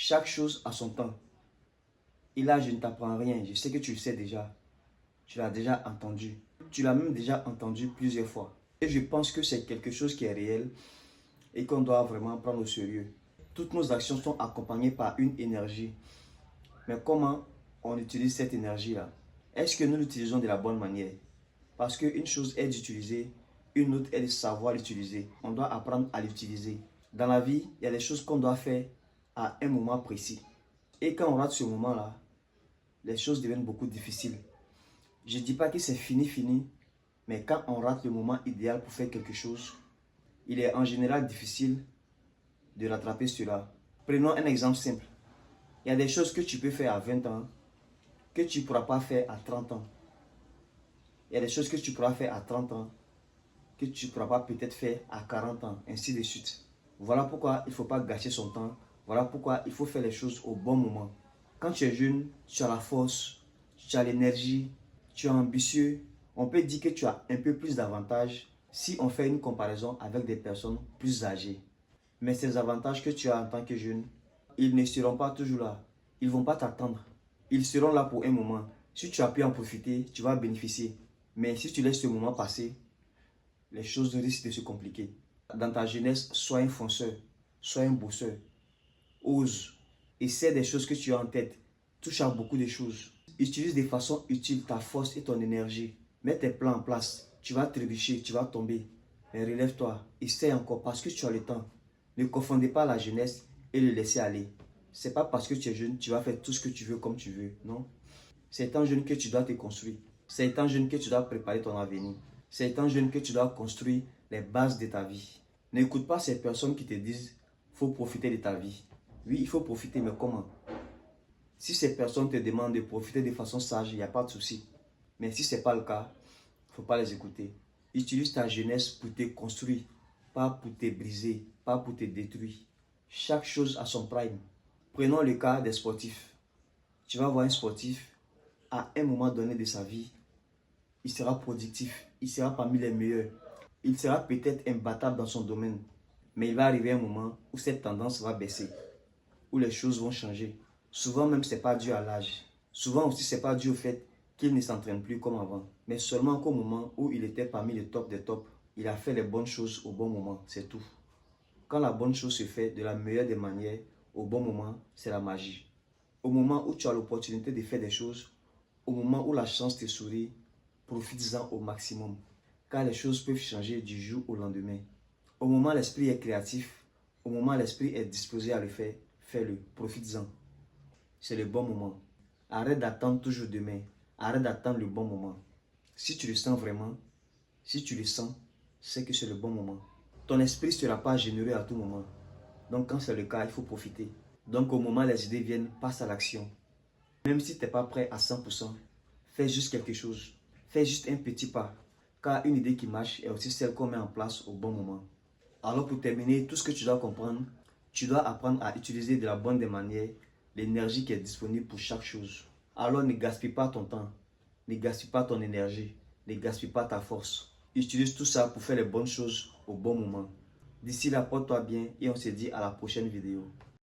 Chaque chose a son temps. Et là, je ne t'apprends rien. Je sais que tu le sais déjà. Tu l'as déjà entendu. Tu l'as même déjà entendu plusieurs fois. Et je pense que c'est quelque chose qui est réel et qu'on doit vraiment prendre au sérieux. Toutes nos actions sont accompagnées par une énergie. Mais comment on utilise cette énergie-là? Est-ce que nous l'utilisons de la bonne manière? Parce qu'une chose est d'utiliser, une autre est de savoir l'utiliser. On doit apprendre à l'utiliser. Dans la vie, il y a des choses qu'on doit faire à un moment précis. Et quand on rate ce moment-là, les choses deviennent beaucoup difficiles. Je ne dis pas que c'est fini, mais quand on rate le moment idéal pour faire quelque chose, il est en général difficile de rattraper cela. Prenons un exemple simple. Il y a des choses que tu peux faire à 20 ans que tu ne pourras pas faire à 30 ans. Il y a des choses que tu pourras faire à 30 ans que tu ne pourras pas peut-être faire à 40 ans, ainsi de suite. Voilà pourquoi il ne faut pas gâcher son temps. Voilà pourquoi il faut faire les choses au bon moment. Quand tu es jeune, tu as la force, tu as l'énergie, tu es ambitieux. On peut dire que tu as un peu plus d'avantages si on fait une comparaison avec des personnes plus âgées. Mais ces avantages que tu as en tant que jeune, ils ne seront pas toujours là. Ils ne vont pas t'attendre. Ils seront là pour un moment. Si tu as pu en profiter, tu vas bénéficier. Mais si tu laisses ce moment passer, les choses risquent de se compliquer. Dans ta jeunesse, sois un fonceur, sois un bosseur. Ose. Essaie des choses que tu as en tête. Touche à beaucoup de choses. Utilise de façon utile ta force et ton énergie. Mets tes plans en place. Tu vas trébucher, tu vas tomber. Mais relève-toi. Essaie encore parce que tu as le temps. Ne confondez pas la jeunesse et le laisser aller. C'est pas parce que tu es jeune, tu vas faire tout ce que tu veux comme tu veux. Non. C'est étant jeune que tu dois te construire. C'est étant jeune que tu dois préparer ton avenir. C'est étant jeune que tu dois construire les bases de ta vie. N'écoute pas ces personnes qui te disent « faut profiter de ta vie ». Oui, il faut profiter, mais comment? Si ces personnes te demandent de profiter de façon sage, il n'y a pas de souci. Mais si ce n'est pas le cas, il ne faut pas les écouter. Utilise ta jeunesse pour te construire, pas pour te briser, pas pour te détruire. Chaque chose a son prime. Prenons le cas des sportifs. Tu vas voir un sportif, à un moment donné de sa vie, il sera productif, il sera parmi les meilleurs. Il sera peut-être imbattable dans son domaine. Mais il va arriver un moment où cette tendance va baisser, où les choses vont changer. Souvent même, ce n'est pas dû à l'âge. Souvent aussi, ce n'est pas dû au fait qu'il ne s'entraîne plus comme avant. Mais seulement qu'au moment où il était parmi les tops des tops, il a fait les bonnes choses au bon moment, c'est tout. Quand la bonne chose se fait de la meilleure des manières, au bon moment, c'est la magie. Au moment où tu as l'opportunité de faire des choses, au moment où la chance te sourit, profites-en au maximum. Car les choses peuvent changer du jour au lendemain. Au moment où l'esprit est créatif, au moment où l'esprit est disposé à le faire, fais-le, profites-en. C'est le bon moment. Arrête d'attendre toujours demain. Arrête d'attendre le bon moment. Si tu le sens vraiment, si tu le sens, c'est que c'est le bon moment. Ton esprit ne sera pas généreux à tout moment. Donc quand c'est le cas, il faut profiter. Donc au moment où les idées viennent, passe à l'action. Même si tu n'es pas prêt à 100%, fais juste quelque chose. Fais juste un petit pas. Car une idée qui marche est aussi celle qu'on met en place au bon moment. Alors pour terminer, tout ce que tu dois comprendre, tu dois apprendre à utiliser de la bonne des manières l'énergie qui est disponible pour chaque chose. Alors ne gaspille pas ton temps, ne gaspille pas ton énergie, ne gaspille pas ta force. Utilise tout ça pour faire les bonnes choses au bon moment. D'ici là, porte-toi bien et on se dit à la prochaine vidéo.